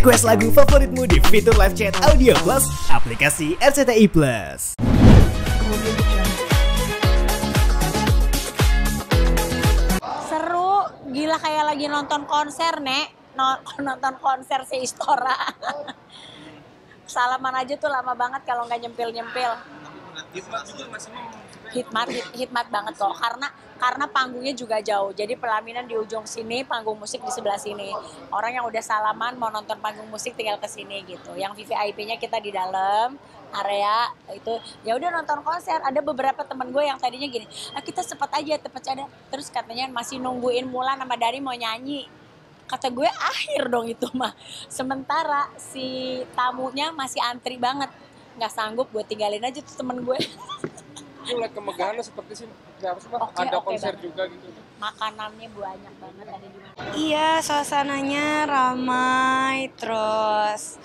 Request lagu favoritmu di fitur live chat Audio Plus aplikasi RCTI Plus. Seru, gila kayak lagi nonton konser, Nek. Nonton konser si Istora. Salaman aja tuh lama banget kalau nggak nyempil-nyempil. Hikmat banget kok, karena panggungnya juga jauh. Jadi pelaminan di ujung sini, panggung musik di sebelah sini. Orang yang udah salaman mau nonton panggung musik tinggal ke sini gitu. Yang VVIP-nya kita di dalam area itu. Ya udah nonton konser. Ada beberapa temen gue yang tadinya gini, kita cepet aja. Terus katanya masih nungguin Mulan sama Dari mau nyanyi. Kata gue akhir dong itu mah. Sementara si tamunya masih antri banget. Nggak sanggup, gue tinggalin aja tuh temen gue. Itu lihat kemegahannya seperti sih, ada konser banget. Juga gitu. Makanannya banyak banget ada di mana. Iya, suasananya ramai, terus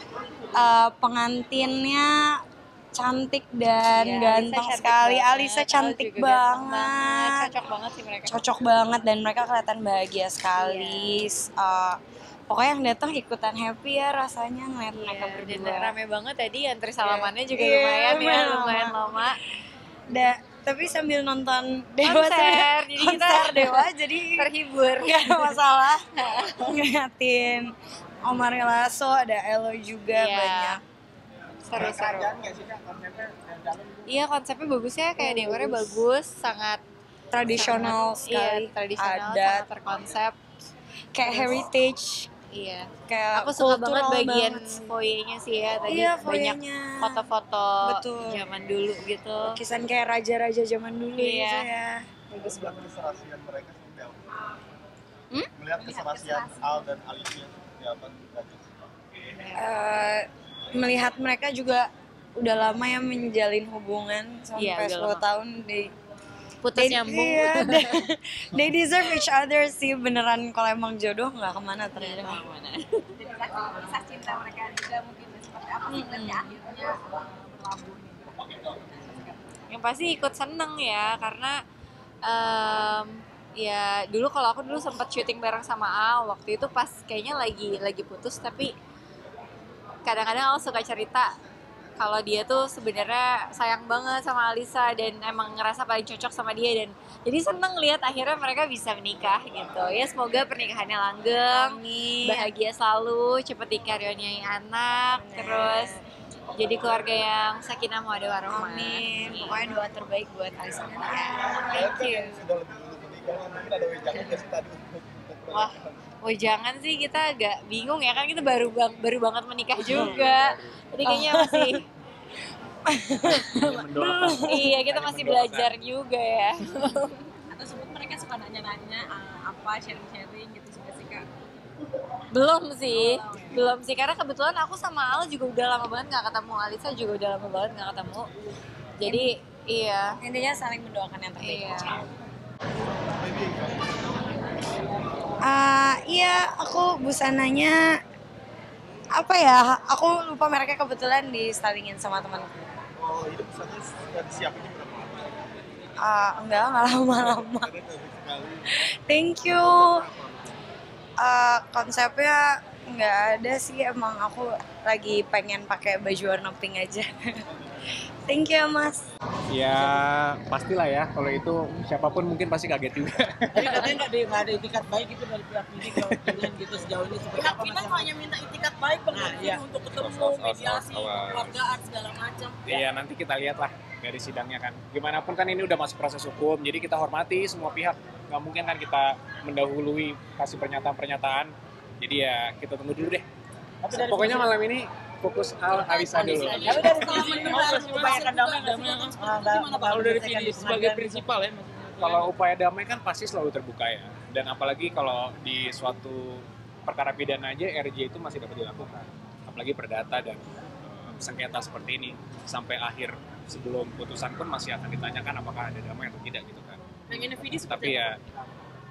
pengantinnya cantik dan ganteng sekali. Alisa cantik banget. Cocok banget sih mereka. Cocok banget dan mereka kelihatan bahagia sekali. Pokoknya yang datang ikutan happy ya rasanya ngeliat mereka berdua. Dan rame banget tadi, antri salamannya juga lumayan lama. Tapi sambil nonton konser Dewa jadi terhibur. Gak ada masalah. Ngeliatin Omar Lasso, ada Elo juga banyak. Seru-seru. Iya, konsepnya bagus ya, kayak dekornya bagus, sangat tradisional sekali. Iya, tradisional, adat, sangat terkonsep. Kayak heritage. Iya. Kayak aku suka banget bagian banget foyenya sih ya, tadi iya, banyak foto-foto zaman dulu gitu. Lukisan kayak raja-raja zaman dulu gitu ya. Bagus banget keserasian mereka seperti apa? Melihat keserasian Al dan Alicia seperti apa? Melihat mereka juga udah lama ya menjalin hubungan sampai 10 tahun putus nyambung. Iya, they deserve each other sih, beneran. Kalau emang jodoh nggak kemana ternyata. Kisah cinta mereka juga mungkin seperti apa sih nanti akhirnya berlabuh. Yang pasti ikut seneng ya, karena ya dulu kalau aku sempat syuting bareng sama Al waktu itu pas kayaknya lagi putus, tapi kadang-kadang aku suka cerita kalau dia tuh sebenarnya sayang banget sama Alisa dan emang ngerasa paling cocok sama dia, dan jadi seneng lihat akhirnya mereka bisa menikah gitu ya. Semoga pernikahannya langgeng, bahagia selalu, cepet dikaruniai anak, terus jadi keluarga yang sakinah mawaddah warahmah. Amin. Pokoknya doa terbaik buat Alisa. Thank you. Sudah lebih dulu menikah, mungkin ada wejangan nggak sih tadi? Wah, jangan sih, kita agak bingung ya kan, kita baru banget menikah juga. Jadi kayaknya masih iya, kita masih belajar juga ya. Atau sebut mereka suka nanya-nanya apa, sharing-sharing gitu sih Kak? Belum sih, karena kebetulan aku sama Al juga udah lama banget nggak ketemu, Alisa juga udah lama banget nggak ketemu. Jadi iya, Intinya saling mendoakan yang terbaik. Iya, aku busananya apa ya? Aku lupa mereknya, kebetulan di stylingin sama temanku. Oh, itu pesannya sudah disiapin berapa lama? Enggak lama-lama. Thank you. Konsepnya nggak ada sih, emang aku lagi pengen pakai baju warna pink aja. Thank you Mas. Ya pastilah ya, kalau itu siapapun mungkin pasti kaget juga. Tapi katanya nggak ada itikat baik itu dari pihak ini kalian gitu sejauh ini seperti apa? Kita hanya minta itikat baik untuk ketemu, mediasi, keluargaan segala macam. Iya, nanti kita lihat lah dari sidangnya kan. Gimana pun kan ini udah masuk proses hukum, jadi kita hormati semua pihak. Nggak mungkin kan kita mendahului kasih pernyataan-pernyataan. Jadi ya kita tunggu dulu deh. Pokoknya malam ini fokus Alisa dulu. Tapi dari upayakan damai kalau dari Vidi sebagai prinsipal ya. Kalau upaya damai kan pasti selalu terbuka ya. Dan apalagi kalau di suatu perkara pidana aja RJ itu masih dapat dilakukan. Apalagi perdata dan sengketa seperti ini sampai akhir sebelum putusan pun masih akan ditanyakan apakah ada damai atau tidak gitu kan. Pengennya Vidi tapi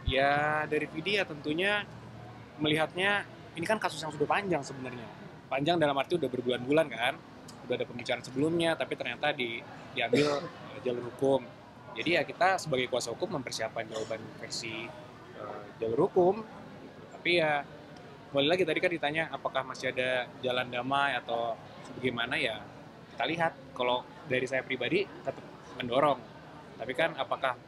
ya dari Vidi ya tentunya melihatnya ini kan kasus yang sudah panjang sebenarnya. Panjang dalam arti udah berbulan-bulan kan, udah ada pembicaraan sebelumnya, tapi ternyata diambil jalur hukum. Jadi ya kita sebagai kuasa hukum mempersiapkan jawaban versi jalur hukum. Tapi ya Kembali lagi tadi kan ditanya apakah masih ada jalan damai atau bagaimana, ya kita lihat. Kalau dari saya pribadi tetap mendorong, tapi kan apakah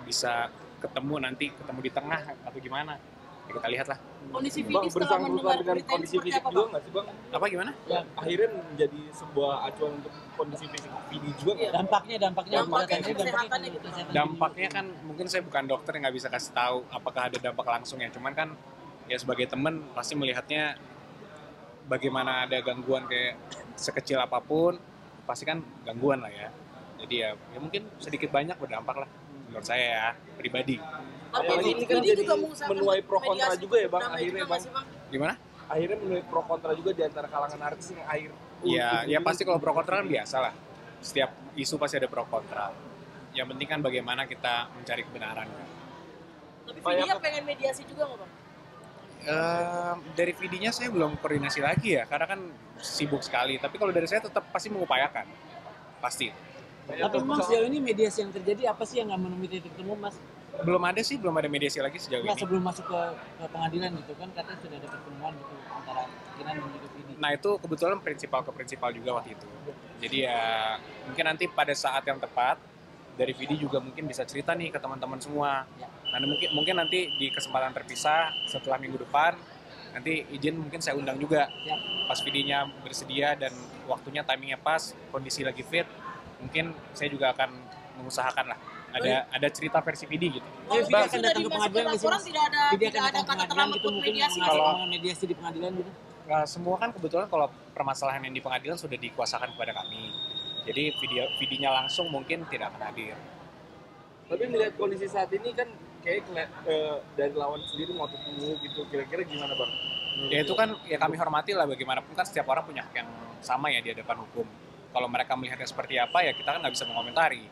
bisa ketemu di tengah atau gimana, ya kita lihat lah. Kondisi Bang, Vidi setelah mendengar dengan berita ini kondisi seperti fisik apa, juga Bang? nggak sih Bang? Apa gimana? Yang akhirnya menjadi sebuah acuan untuk kondisi fisik Vidi juga nggak? Dampaknya kesehatannya gitu. Dampaknya kan mungkin saya bukan dokter yang nggak bisa kasih tahu apakah ada dampak langsung ya, cuman kan ya sebagai teman pasti melihatnya bagaimana ada gangguan kayak sekecil apapun, pasti kan gangguan lah ya. Jadi ya mungkin sedikit banyak berdampak lah menurut saya ya pribadi. Tapi Apalagi ini kan Vidi jadi juga mengusahakan menuai pro kontra mediasi juga ya Bang, damai akhirnya juga Bang. nggak sih, Bang? Gimana? Akhirnya menuai pro kontra juga di antara kalangan artis yang Ya pasti kalau pro kontra kan biasa lah. Setiap isu pasti ada pro kontra. Yang penting kan bagaimana kita mencari kebenaran. Tapi Vidi pengen mediasi juga nggak, Bang? Dari videonya saya belum koordinasi lagi ya, karena kan sibuk sekali. Tapi kalau dari saya tetap pasti mengupayakan, pasti. Tapi memang sejauh ini mediasi yang terjadi apa sih yang nggak menemui titik temu, Mas? Belum ada mediasi lagi sejauh Nggak, ini. sebelum masuk ke pengadilan gitu kan, katanya sudah ada pertemuan gitu antara Kinan dan juga Vidi. Nah itu kebetulan prinsipal ke prinsipal juga waktu itu. Jadi ya mungkin nanti pada saat yang tepat dari Vidi juga mungkin bisa cerita nih ke teman-teman semua. Nah mungkin nanti di kesempatan terpisah setelah minggu depan nanti izin mungkin saya undang juga. Pas Vidinya bersedia dan waktunya timingnya pas, kondisi lagi fit, mungkin saya juga akan mengusahakan lah ada cerita versi Vidi gitu. Kalau Vidi akan datang ke pengadilan nggak sih, Mas? tidak ada kata terlambat gitu, buat mungkin mediasi. Kalau- mediasi di pengadilan gitu. Nah, semua kan kebetulan kalau permasalahan yang di pengadilan sudah dikuasakan kepada kami. Jadi Vidinya langsung mungkin tidak akan hadir. Tapi melihat kondisi saat ini kan kayak dari lawan sendiri mau ketemu gitu, kira-kira gimana Bang? Ya itu kan ya kami hormati lah, bagaimanapun kan setiap orang punya hak yang sama ya di hadapan hukum. Kalau mereka melihatnya seperti apa ya kita kan nggak bisa mengomentari.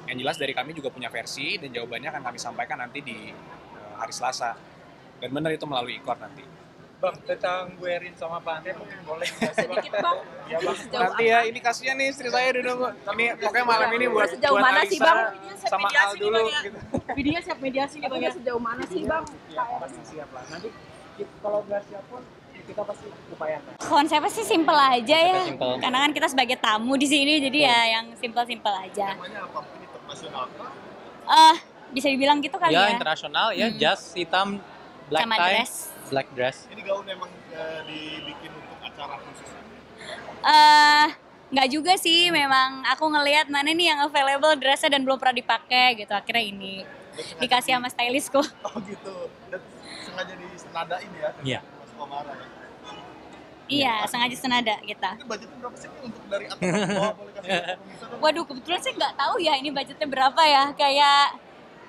Yang jelas dari kami juga punya versi dan jawabannya akan kami sampaikan nanti di hari Selasa. Dan benar itu melalui e-court nanti. Bang, tentang Bu Erin sama Pak Andre mungkin boleh nggak sih Bang? Sedikit, Bang. Ya Bang. Nanti ya ini kasihan nih istri saya udah nunggu. Ini pokoknya malam ini buat Sejauh buat mana Alisa sih, Bang? sama Al dulu gitu. Videonya siap mediasi nih, Bang, ya. Sejauh mana sih, Bang? Ya pasti siap lah. Nanti kalau nggak siap pun kita pasti upayakan. Konsepnya sih simple aja ya, karena kan kita sebagai tamu di sini, jadi ya yang simple aja. Namanya apa? Ini internasional kah? Bisa dibilang gitu kali Ya ya. internasional ya, jas hitam, black Sama tie, dress. black dress. Ini gaun emang dibikin untuk acara khusus. Nggak juga sih, memang aku ngelihat mana nih yang available dressnya dan belum pernah dipakai gitu. Akhirnya ini dikasih sama stylistku. Oh gitu. Dan sengaja disenadain ya? Iya. Mas Komara ya? Iya, sengaja senada kita. Ini budgetnya berapa sih untuk dari atas ke bawah? Boleh kasih pemirsa dong? Waduh, kebetulan saya nggak tahu ya ini budgetnya berapa ya. Kayak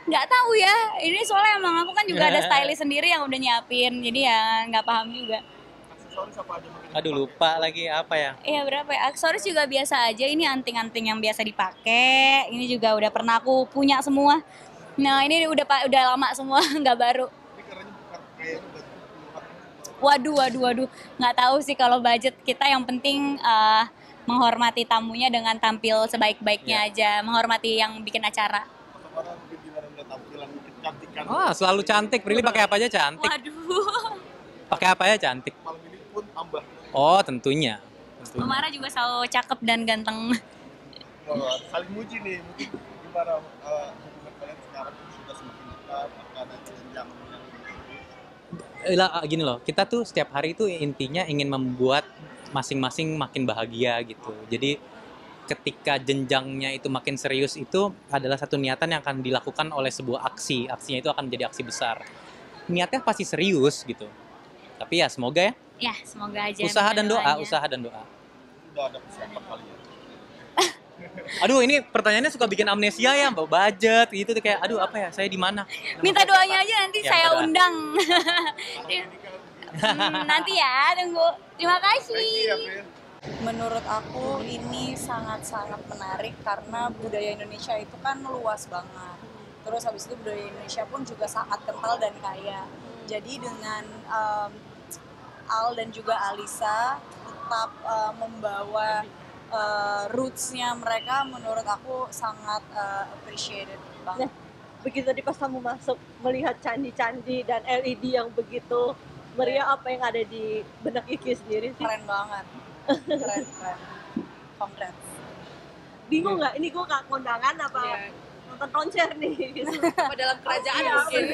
nggak tahu ya. Ini soalnya emang aku kan juga ada stylist sendiri yang udah nyiapin, jadi ya nggak paham juga. Aksesoris apa aja mungkin? Aduh lupa lagi apa ya? Iya berapa ya? Aksesoris juga biasa aja. Ini anting-anting yang biasa dipakai. Ini juga udah pernah aku punya semua. Nah ini udah lama semua, nggak baru. Ini karena bukan kayaknya budget puluhan. Waduh. Nggak tahu sih kalau budget kita. Yang penting menghormati tamunya dengan tampil sebaik-baiknya aja. Menghormati yang bikin acara. Komara mungkin gimana melihat tampilan kecantikan? Wah selalu cantik. Prilly pakai apa aja cantik. Waduh. Pakai apa aja cantik. Malam ini pun tambah. Oh tentunya. Komara juga selalu cakep dan ganteng. Oh, saling muji nih, mungkin gimana hubungan kalian sekarang sudah semakin dekat, apakah ada jenjang yang Gini loh, kita tuh setiap hari itu intinya ingin membuat masing-masing makin bahagia gitu. Jadi ketika jenjangnya itu makin serius itu adalah satu niatan yang akan dilakukan oleh sebuah aksi. Aksinya itu akan menjadi aksi besar. Niatnya pasti serius gitu. Tapi ya semoga ya. Ya semoga aja. Usaha dan doa, doanya. usaha dan doa. udah ada persiapan kali ya? Aduh ini pertanyaannya suka bikin amnesia ya, Mbak, budget gitu tuh kayak aduh apa ya, saya di mana? Minta doanya aja nanti Ya, saya berdoa. undang. Ini kan Nanti ya, tunggu. Terima kasih. iya, Pril. Menurut aku ini sangat-sangat menarik karena budaya Indonesia itu kan luas banget. Terus habis itu budaya Indonesia pun juga sangat kental dan kaya. Jadi dengan Al dan juga Alisa tetap membawa roots-nya mereka, menurut aku sangat appreciated banget. Begitu tadi pas kamu masuk melihat candi-candi dan LED yang begitu Maria, apa yang ada di benak Iki sendiri sih? Keren banget. Keren. Congrats. Bingung nggak? Ini gue kondangan apa nonton konser nih? Gitu. Apa dalam kerajaan mungkin?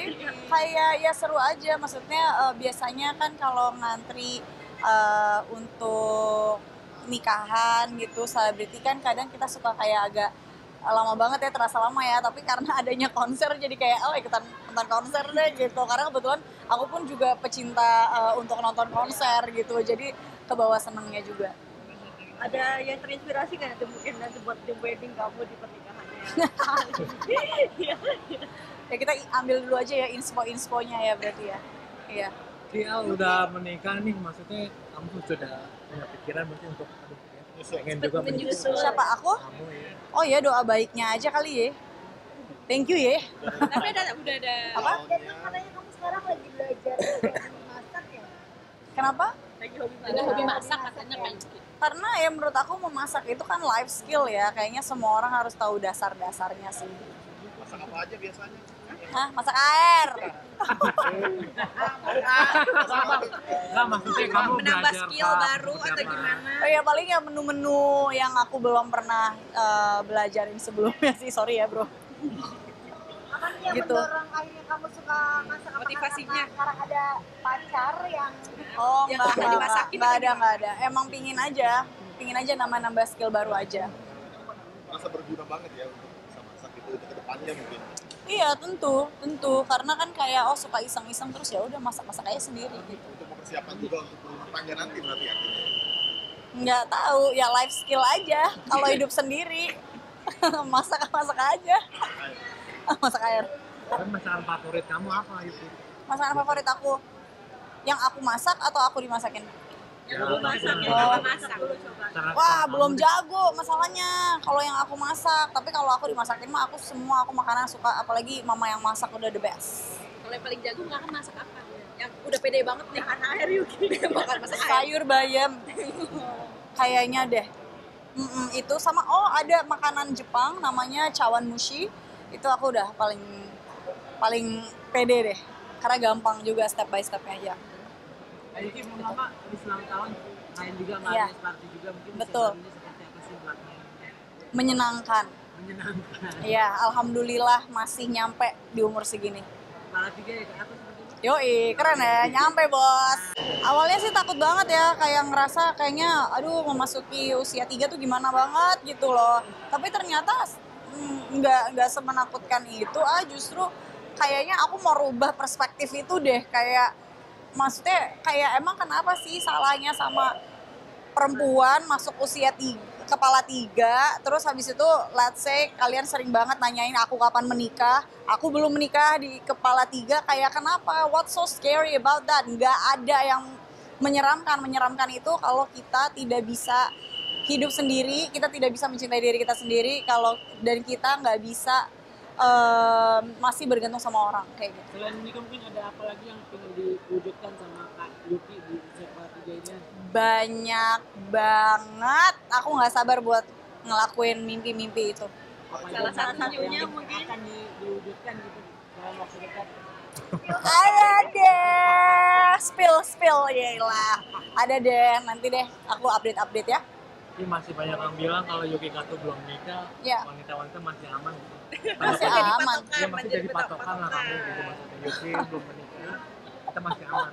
Kayak ya seru aja. Maksudnya biasanya kan kalau ngantri untuk nikahan gitu, selebriti kan kadang kita suka kayak agak lama banget ya, terasa lama ya, tapi karena adanya konser jadi kayak ikutan konser deh gitu, karena kebetulan aku pun juga pecinta untuk nonton konser gitu, jadi kebawa senengnya juga. Ada yang terinspirasi nggak mungkin nanti buat the wedding kamu di pernikahannya? Ya kita ambil dulu aja ya inspo-insponya ya berarti ya. Iya. Dia udah menikah nih, maksudnya kamu sudah punya pikiran mungkin untuk pengen juga menyusul. Siapa aku? Kamu ya. Oh ya, doa baiknya aja kali ya. Thank you ya. Tapi udah ada. Apa? Katanya kamu sekarang lagi belajar masak ya? Kenapa? Lagi hobi masak katanya kan. Karena ya menurut aku memasak itu kan life skill ya. Kayaknya semua orang harus tahu dasar-dasarnya sih. Masak apa aja biasanya? Hah? Masak air. Enggak, maksudnya kamu menambah belajar skill baru atau gimana? Oh ya paling ya menu-menu yang aku belum pernah belajarin sebelumnya sih. Sorry ya bro. Apa nih yang Gitu. mendorong akhirnya kamu suka masak? Motivasinya? Sekarang ada pacar yang Oh Yang enggak, udah dimasakin enggak ada. Emang pingin aja nambah skill baru aja. Masa berguna banget ya untuk bisa masak itu untuk kedepannya mungkin. Iya tentu, karena kan kayak suka iseng-iseng terus ya udah masak-masak aja sendiri gitu. Untuk mempersiapkan juga untuk berumah tangga nanti berarti artinya. Nggak tahu, ya life skill aja. Kalau hidup sendiri, masak aja. Masak air. Kan masakan favorit kamu apa itu? Masakan favorit aku, yang aku masak atau aku dimasakin? Masak. Wah, belum jago masalahnya kalau yang aku masak. Tapi kalau aku dimasakin mah semua makanan suka, apalagi mama yang masak udah the best. Kalau yang paling jago nggak kan masak apa? Yang udah pede banget nih karena air Yuki bakal masak air. Sayur bayam. Kayaknya deh. Itu sama ada makanan Jepang namanya cawan mushi. Itu aku udah paling pede deh. Karena gampang juga step by stepnya aja. Ayuki mau lama habis ulang tahun, main juga Iya. main party juga mungkin. Betul. Ini seperti apa sih belakangnya? Menyenangkan. Iya, alhamdulillah masih nyampe di umur segini. Kepala 3 ya ke atas seperti itu. Yoi, keren ya, nyampe bos. Awalnya sih takut banget ya, kayak ngerasa kayaknya aduh memasuki usia 3 tuh gimana banget gitu loh. Tapi ternyata nggak semenakutkan itu, justru kayaknya aku mau rubah perspektif itu deh, kayak maksudnya kayak emang kenapa sih salahnya sama perempuan masuk usia kepala 3, terus habis itu let's say kalian sering banget nanyain aku kapan menikah, aku belum menikah di kepala 3, kayak kenapa, what's so scary about that? Nggak ada yang menyeramkan itu kalau kita tidak bisa hidup sendiri, kita tidak bisa mencintai diri kita sendiri, dan kita nggak bisa masih bergantung sama orang kayak gitu. Selain ini mungkin ada apa lagi yang ingin diwujudkan sama Kak Yuki di usia kepala 3 ini? Banyak banget, aku nggak sabar buat ngelakuin mimpi-mimpi itu. Salah satunya mungkin akan diwujudkan gitu dalam waktu dekat. Ada deh, spill ya, ada deh, nanti deh aku update ya. Tapi masih banyak yang bilang kalau Yuki Kato belum nikah, Ya. wanita-wanita masih aman. Masih aman. Ya masih jadi patokan lah kamu gitu, maksudnya Yuki belum menikah, kita masih aman.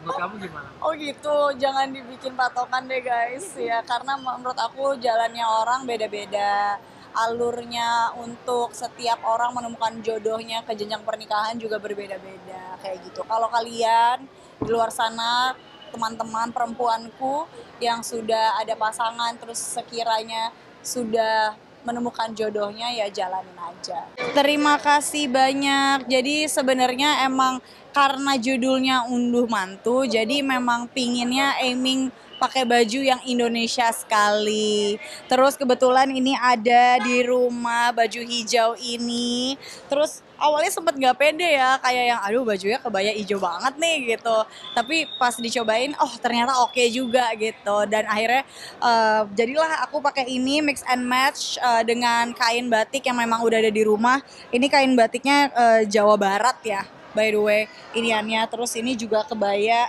Menurut kamu gimana? Oh gitu, jangan dibikin patokan deh guys ya, karena menurut aku jalannya orang beda-beda, alurnya untuk setiap orang menemukan jodohnya ke jenjang pernikahan juga berbeda-beda kayak gitu. Kalau kalian di luar sana, teman-teman perempuanku yang sudah ada pasangan terus sekiranya sudah menemukan jodohnya, ya jalanin aja. Terima kasih banyak. Jadi sebenarnya emang karena judulnya Unduh Mantu, jadi memang pinginnya aiming pakai baju yang Indonesia sekali. Terus kebetulan ini ada di rumah baju hijau ini. Terus awalnya sempet gak pede ya, kayak yang aduh bajunya kebaya hijau banget nih gitu. Tapi pas dicobain, ternyata oke juga gitu. Dan akhirnya jadilah aku pakai ini mix and match dengan kain batik yang memang udah ada di rumah. Ini kain batiknya Jawa Barat ya, by the way iniannya. Terus ini juga kebaya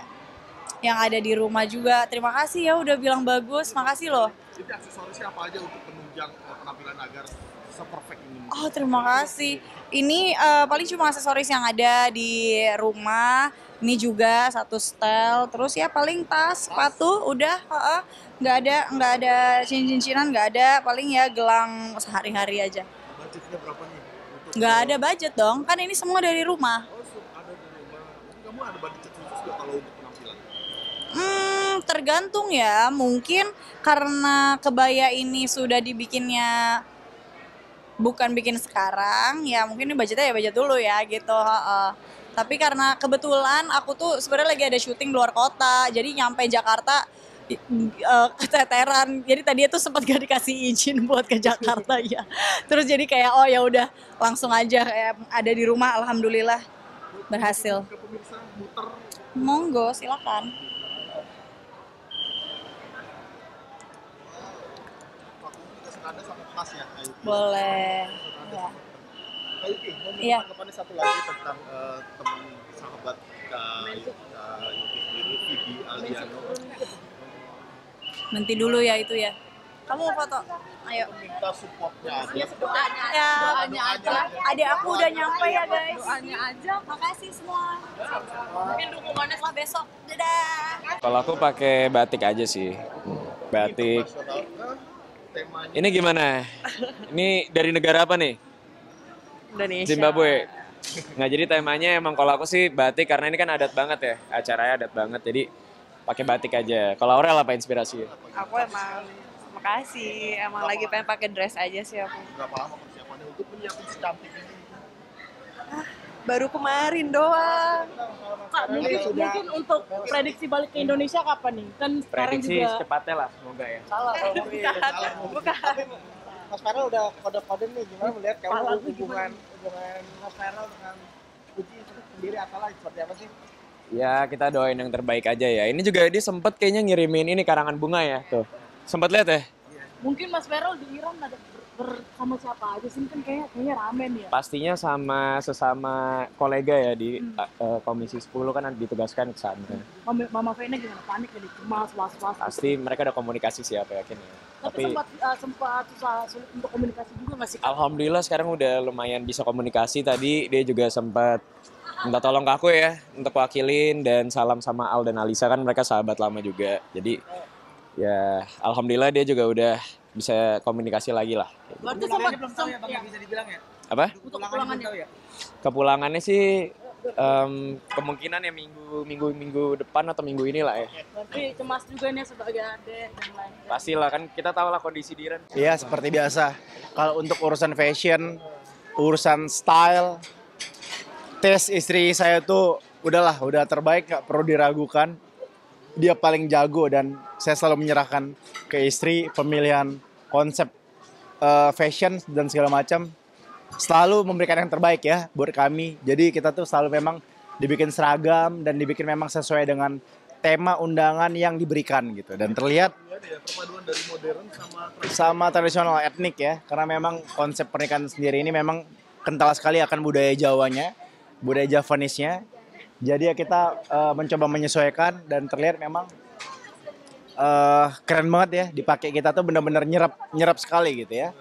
yang ada di rumah juga. Terima kasih ya udah bilang bagus, makasih loh. Jadi aksesorisnya apa aja untuk penunjang penampilan agar se-perfect ini? Oh terima kasih. Ini paling cuma aksesoris yang ada di rumah. Ini juga satu setel. Terus ya paling tas, sepatu, udah. Nggak ada cincin-cincinan, nggak ada. Paling ya gelang sehari-hari aja. Budgetnya berapa nih? Nggak ada budget dong, kan ini semua dari rumah. Oh, ada di rumah. Kamu ada budget khusus nggak kalau untuk penampilan? Tergantung ya. Mungkin karena kebaya ini sudah dibikinnya bukan bikin sekarang, ya mungkin ini budgetnya ya budget dulu ya gitu. Tapi karena kebetulan aku tuh sebenarnya lagi ada syuting di luar kota, jadi nyampe Jakarta keteteran. Jadi tadi itu sempat gak dikasih izin buat ke Jakarta ya. Terus jadi kayak oh ya udah langsung aja kayak ada di rumah, alhamdulillah berhasil. Monggo silakan. Boleh. Ya. Iya. Tanggapannya satu lagi tentang teman sahabat Yuki sendiri, Vivi Aldiano. Nanti dulu ya itu ya. Kamu mau foto? Ayo. Minta supportnya aja. Ya, doanya aja. Adik aku udah nyampe ya guys. Doanya aja. Makasih semua. Mungkin dukungannya setelah besok. Dadah. Kalau aku pakai batik aja sih. Batik. Ini gimana? Ini dari negara apa nih? Indonesia. Zimbabwe. Nggak, jadi temanya emang kalau aku sih batik karena ini kan adat banget ya. Acaranya adat banget. Jadi pakai batik aja. Kalau Aurel apa inspirasi? Aku emang makasih. Emang lagi pengen pakai dress aja sih aku. Berapa lama persiapannya untuk menyiapkan secantik ini? Baru kemarin doang. Kak, mungkin untuk prediksi balik ke Indonesia kapan nih? Kan sekarang Prediksi juga secepatnya lah, semoga ya. salah kalau Bukan. Mas Farel udah kode-kode nih, gimana melihat kamu hubungan Mas Farel dengan Puji sendiri asalnya seperti apa sih? Ya, kita doain yang terbaik aja ya. Ini juga dia sempet kayaknya ngirimin ini karangan bunga ya, tuh. Sempet lihat ya? mungkin Mas Farel di Iran ada bersama siapa aja sih? Kan kayaknya ramen ya. Pastinya sama sesama kolega ya di Komisi 10 kan ditugaskan ke sana. Mama Vena gimana? Panik ya, cemas, was-was. Pasti mereka ada komunikasi siapa yakin ya. Tapi sempat susah sulit untuk komunikasi juga nggak sih? Alhamdulillah sekarang udah lumayan bisa komunikasi. Tadi dia juga sempat minta tolong ke aku ya untuk wakilin dan salam sama Al dan Alisa, kan mereka sahabat lama juga. Jadi ya alhamdulillah dia juga udah bisa komunikasi lagi lah. Berarti belum tahu ya Bang, ya bisa dibilang ya? Apa? Untuk kepulangannya ya? Kepulangannya sih kemungkinan ya minggu depan atau minggu ini lah ya. Tapi cemas juga nih sebagai adik dan lain. Pastilah, kan kita tahu lah kondisi di Iran. Iya, seperti biasa. Kalau untuk urusan fashion, urusan style, tes istri saya tuh udah terbaik, nggak perlu diragukan. Dia paling jago dan saya selalu menyerahkan ke istri pemilihan konsep fashion dan segala macam. Selalu memberikan yang terbaik ya buat kami. Jadi kita tuh selalu memang dibikin seragam dan dibikin memang sesuai dengan tema undangan yang diberikan gitu. Dan terlihat Perpaduan dari modern sama tradisional etnik ya. Karena memang konsep pernikahan sendiri ini memang kental sekali akan budaya Jawanya, budaya Javanisnya. Jadi ya kita mencoba menyesuaikan dan terlihat memang keren banget ya. Dipakai kita tuh benar-benar nyerap sekali gitu ya.